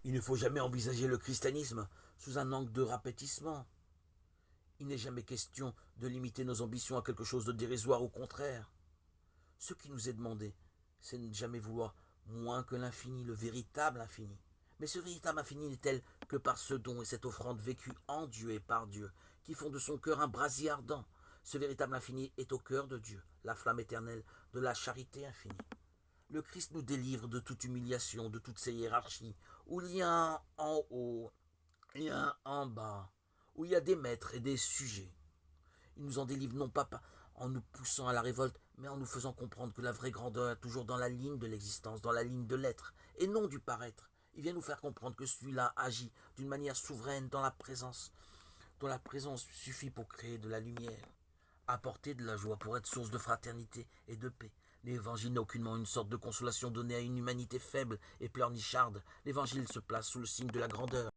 Il ne faut jamais envisager le christianisme sous un angle de rapétissement. Il n'est jamais question de limiter nos ambitions à quelque chose de dérisoire, au contraire. Ce qui nous est demandé, c'est de ne jamais vouloir moins que l'infini, le véritable infini. Mais ce véritable infini n'est tel que par ce don et cette offrande vécue en Dieu et par Dieu, qui font de son cœur un brasier ardent. Ce véritable infini est au cœur de Dieu, la flamme éternelle de la charité infinie. Le Christ nous délivre de toute humiliation, de toutes ces hiérarchies, où il y a un en haut, il y a un en bas, où il y a des maîtres et des sujets. Il nous en délivre non pas en nous poussant à la révolte, mais en nous faisant comprendre que la vraie grandeur est toujours dans la ligne de l'existence, dans la ligne de l'être, et non du paraître. Il vient nous faire comprendre que celui-là agit d'une manière souveraine dans la présence, dont la présence suffit pour créer de la lumière, apporter de la joie, pour être source de fraternité et de paix. L'évangile n'est aucunement une sorte de consolation donnée à une humanité faible et pleurnicharde. L'évangile se place sous le signe de la grandeur.